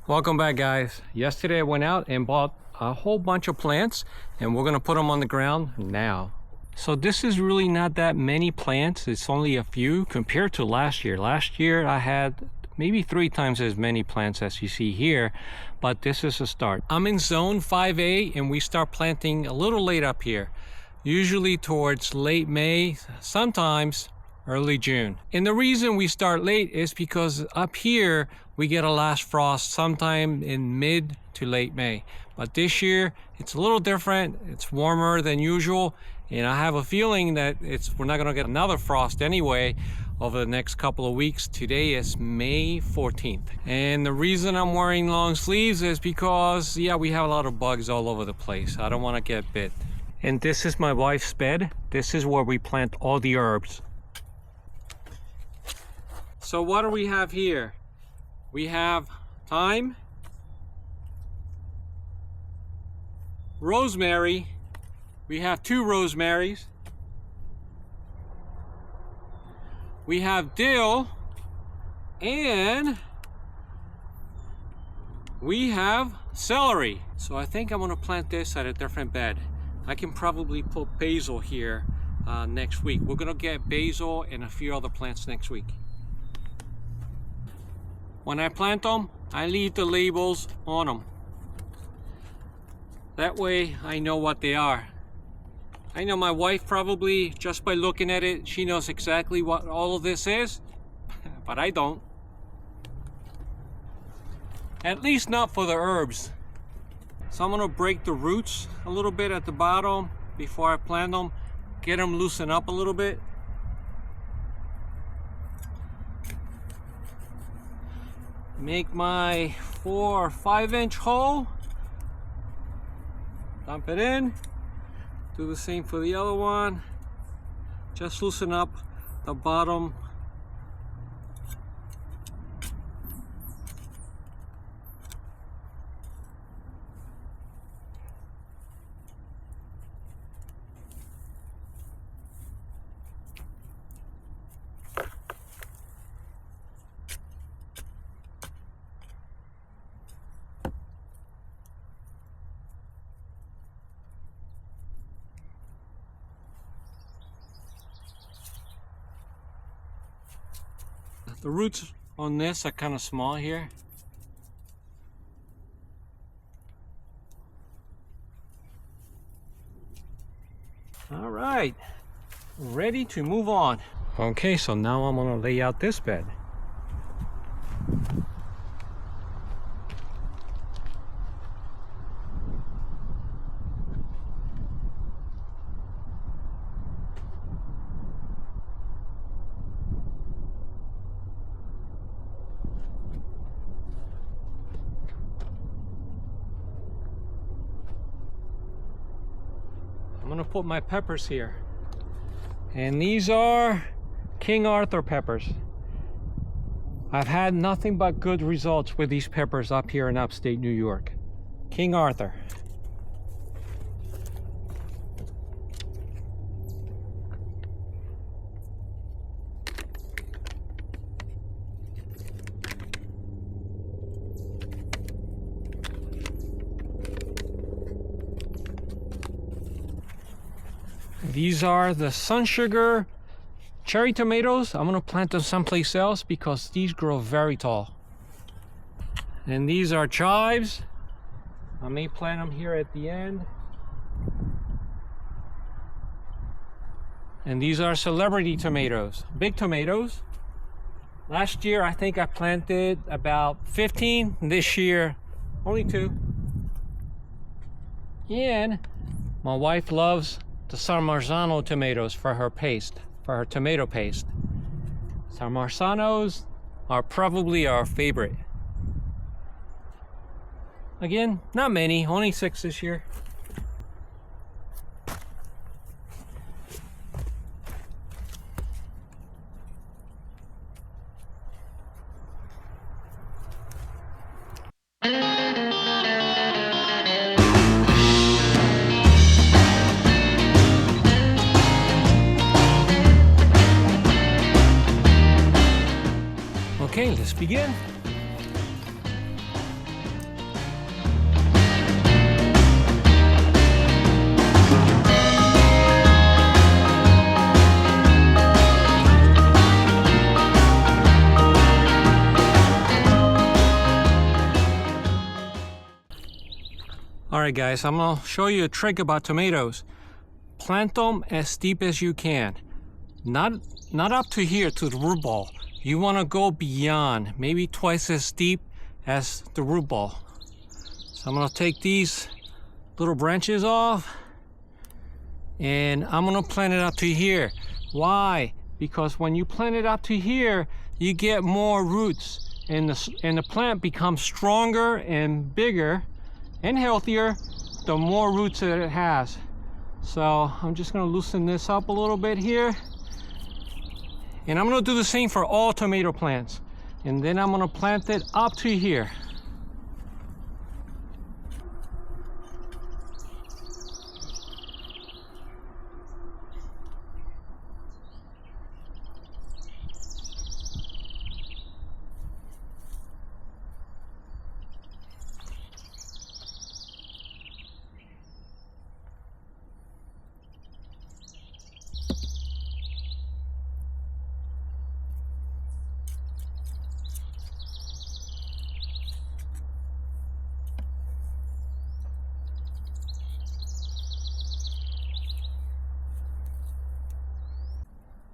Welcome back, guys. Yesterday I went out and bought a whole bunch of plants and we're gonna put them on the ground now. So this is really not that many plants. It's only a few compared to last year. Last year I had maybe 3 times as many plants as you see here, but this is a start. I'm in zone 5A and we start planting a little late up here, usually towards late May, sometimes early June. And the reason we start late is because up here we get a last frost sometime in mid to late May. But this year it's a little different. It's warmer than usual, and I have a feeling that we're not gonna get another frost anyway over the next couple of weeks. Today is May 14th. And the reason I'm wearing long sleeves is because, yeah, we have a lot of bugs all over the place. I don't wanna get bit. And this is my wife's bed. This is where we plant all the herbs. So what do we have here? We have thyme, rosemary. We have 2 rosemaries. We have dill, and we have celery. So I think I'm gonna plant this at a different bed. I can probably put basil here next week. We're gonna get basil and a few other plants next week. When I plant them, I leave the labels on them. That way I know what they are. I know my wife probably, just by looking at it, she knows exactly what all of this is, but I don't. At least not for the herbs. So I'm gonna break the roots a little bit at the bottom before I plant them, get them loosened up a little bit. Make my 4 or 5 inch hole, dump it in, do the same for the other one, just loosen up the bottom. The roots on this are kind of small here. All right, ready to move on. Okay, so now I'm gonna lay out this bed. I'm gonna put my peppers here, and these are King Arthur peppers. I've had nothing but good results with these peppers up here in upstate New York. King Arthur. These are the Sun Sugar cherry tomatoes. I'm gonna plant them someplace else because these grow very tall. And these are chives. I may plant them here at the end. And these are celebrity tomatoes, big tomatoes. Last year I think I planted about 15. This year only 2. And my wife loves the San Marzano tomatoes for her paste, for her tomato paste. San Marzanos are probably our favorite. Again, not many, only 6 this year. Okay, let's begin. All right, guys, I'm gonna show you a trick about tomatoes. Plant them as steep as you can. Not up to here, to the root ball. You wanna go beyond, maybe twice as steep as the root ball. So I'm gonna take these little branches off and I'm gonna plant it up to here. Why? Because when you plant it up to here, you get more roots and the plant becomes stronger and bigger and healthier the more roots that it has. So I'm just gonna loosen this up a little bit here. And I'm gonna do the same for all tomato plants. And then I'm gonna plant it up to here.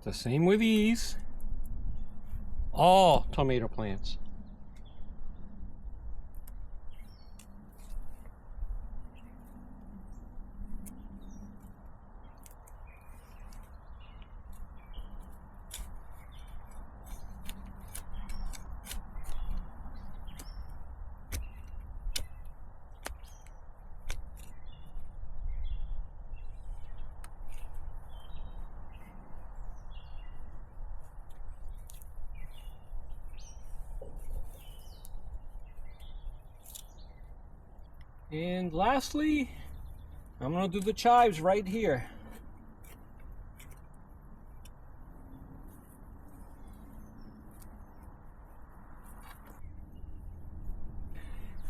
The same with these. All tomato plants. And lastly, I'm gonna do the chives right here.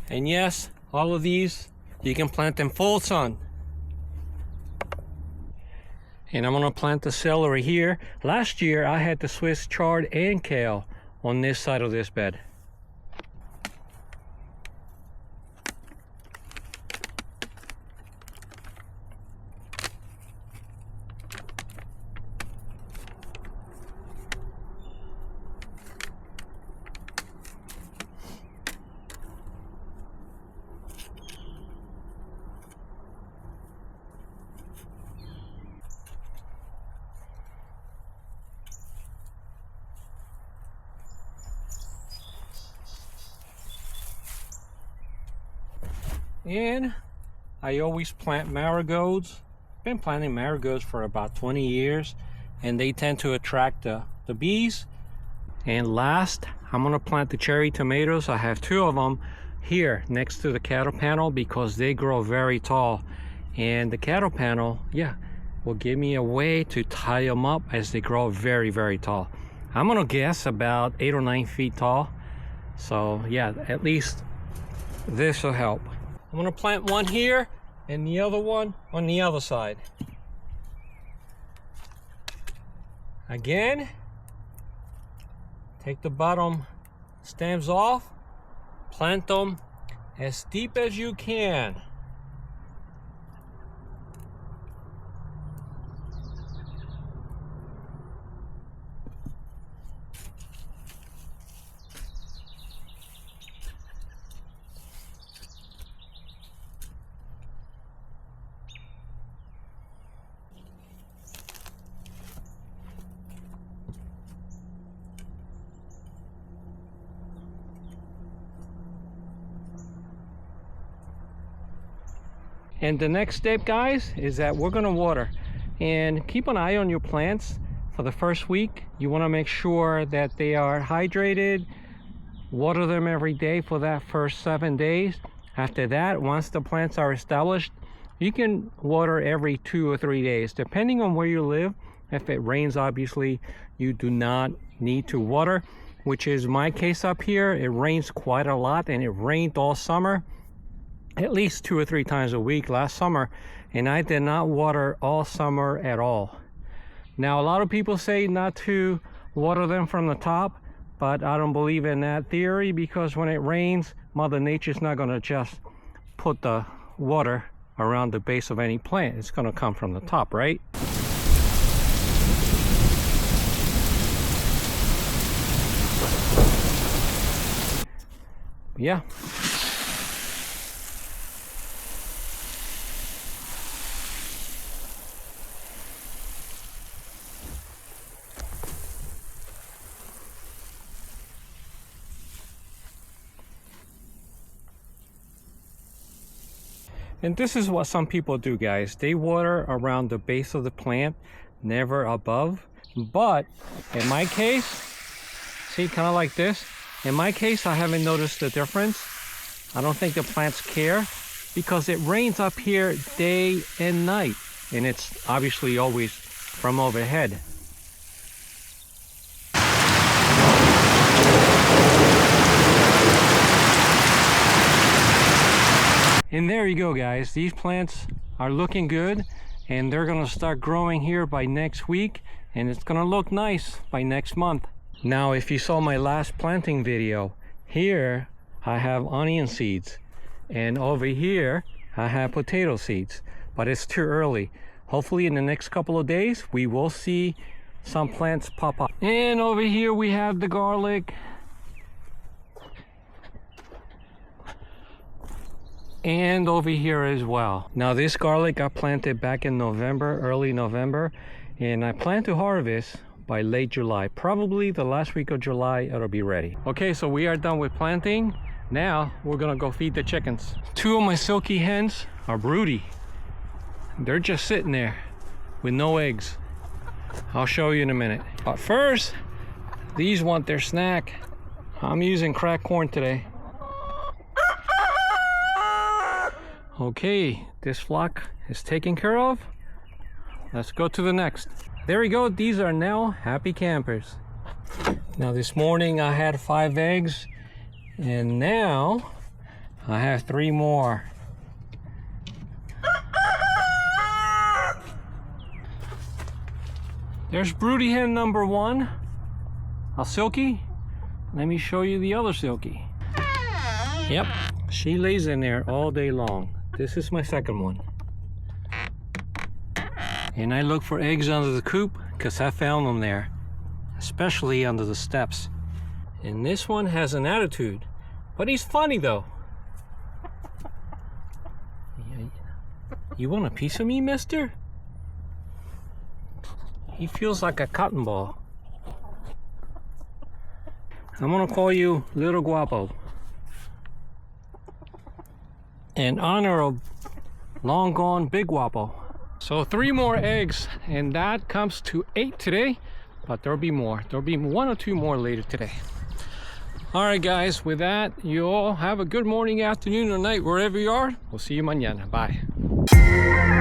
And yes, all of these, you can plant them full sun. And I'm gonna plant the celery here. Last year, I had the Swiss chard and kale on this side of this bed. And I always plant marigolds. Been planting marigolds for about 20 years, and they tend to attract the bees. And last, I'm gonna plant the cherry tomatoes. I have 2 of them here next to the cattle panel because they grow very tall. And the cattle panel, yeah, will give me a way to tie them up as they grow very, very tall. I'm gonna guess about 8 or 9 feet tall. So yeah, at least this will help. I'm gonna plant one here and the other one on the other side. Again, take the bottom stems off, plant them as deep as you can. And the next step, guys, is that we're gonna water. And keep an eye on your plants for the first week. You wanna make sure that they are hydrated. Water them every day for that first 7 days. After that, once the plants are established, you can water every 2 or 3 days, depending on where you live. If it rains, obviously, you do not need to water, which is my case up here. It rains quite a lot, and it rained all summer, at least 2 or 3 times a week last summer, and I did not water all summer at all. Now, a lot of people say not to water them from the top, but I don't believe in that theory, because when it rains, Mother Nature's not going to just put the water around the base of any plant. It's going to come from the top, right? Yeah. And this is what some people do, guys. They water around the base of the plant, never above. But in my case, see, kind of like this. In my case, I haven't noticed the difference. I don't think the plants care because it rains up here day and night. And it's obviously always from overhead. And there you go, guys. These plants are looking good and they're gonna start growing here by next week, and it's gonna look nice by next month. Now, if you saw my last planting video, here I have onion seeds, and over here I have potato seeds, but it's too early. Hopefully in the next couple of days we will see some plants pop up. And over here we have the garlic. And over here as well. Now this garlic got planted back in November, early November, and I plan to harvest by late July. Probably the last week of July it'll be ready. Okay, so we are done with planting. Now we're gonna go feed the chickens. Two of my silky hens are broody. They're just sitting there with no eggs. I'll show you in a minute. But first, these want their snack. I'm using cracked corn today. Okay, this flock is taken care of. Let's go to the next. There we go. These are now happy campers. Now this morning I had 5 eggs, and now I have 3 more. There's broody hen number 1, a silky. Let me show you the other silky. Yep, she lays in there all day long. This is my second one. And I look for eggs under the coop because I found them there, especially under the steps. And this one has an attitude, but he's funny though. You want a piece of me, mister? He feels like a cotton ball. I'm gonna call you Little Guapo, in honor of long gone Big Guapo. So 3 more eggs, and that comes to 8 today, but there'll be more. There'll be 1 or 2 more later today. All right, guys, with that, you all have a good morning, afternoon, or night, wherever you are. We'll see you mañana. Bye.